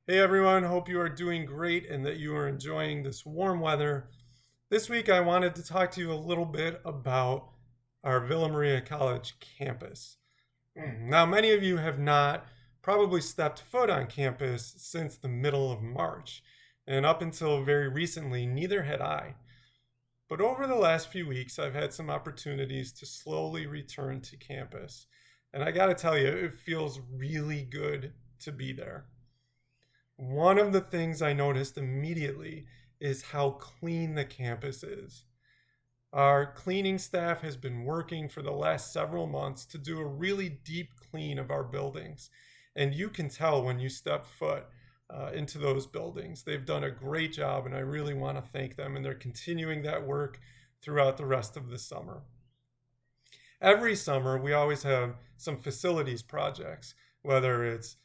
Hey everyone, hope you are doing great and that you are enjoying this warm weather. This week I wanted to talk to you a little bit about our Villa Maria College campus. Now, many of you have not probably stepped foot on campus since the middle of March, and up until very recently, neither had I. But over the last few weeks, I've had some opportunities to slowly return to campus. And I gotta tell you, it feels really good to be there. One of the things I noticed immediately is how clean the campus is. Our cleaning staff has been working for the last several months to do a really deep clean of our buildings. And you can tell when you step foot into those buildings. They've done a great job, and I really want to thank them. And they're continuing that work throughout the rest of the summer. Every summer, we always have some facilities projects, whether it's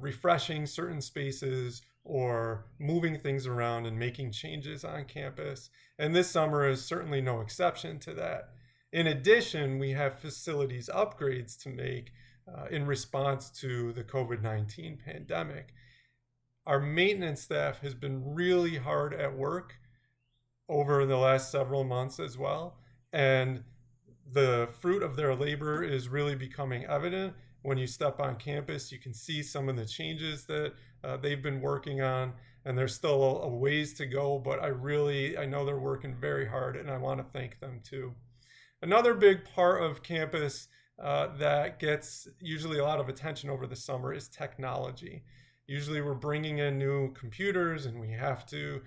refreshing certain spaces or moving things around and making changes on campus. And this summer is certainly no exception to that. In addition, we have facilities upgrades to make in response to the COVID-19 pandemic. Our maintenance staff has been really hard at work over the last several months as well. And the fruit of their labor is really becoming evident. When you step on campus, you can see some of the changes that they've been working on, and there's still a ways to go, but I know they're working very hard, and I want to thank them too. Another big part of campus that gets usually a lot of attention over the summer is technology. Usually we're bringing in new computers and we have to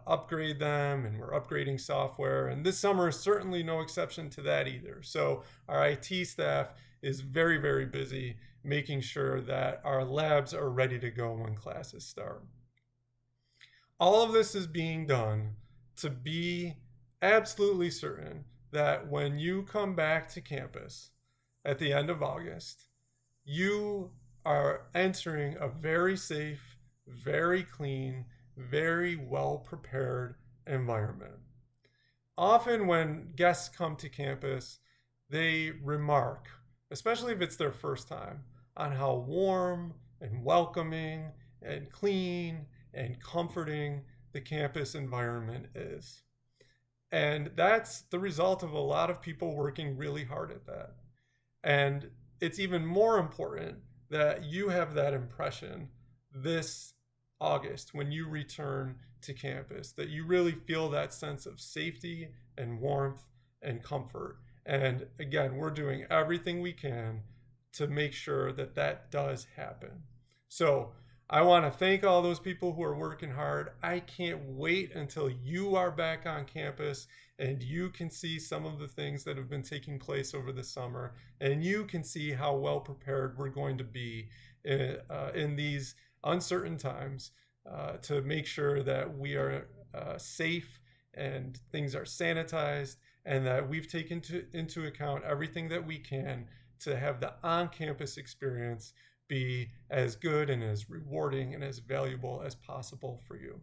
upgrade them, and we're upgrading software. And this summer is certainly no exception to that either. So our IT staff is very, very busy making sure that our labs are ready to go when classes start. All of this is being done to be absolutely certain that when you come back to campus at the end of August, you are entering a very safe, very clean, very well prepared environment. Often, when guests come to campus, they remark, especially if it's their first time, on how warm and welcoming and clean and comforting the campus environment is. And that's the result of a lot of people working really hard at that. And it's even more important that you have that impression this August when you return to campus, that you really feel that sense of safety and warmth and comfort. And again, we're doing everything we can to make sure that that does happen. So I want to thank all those people who are working hard. I can't wait until you are back on campus and you can see some of the things that have been taking place over the summer, and you can see how well prepared we're going to be in these uncertain times to make sure that we are safe and things are sanitized, and that we've taken into account everything that we can to have the on-campus experience be as good and as rewarding and as valuable as possible for you.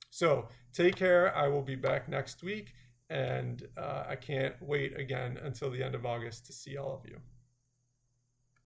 So take care. I will be back next week, and I can't wait again until the end of August to see all of you.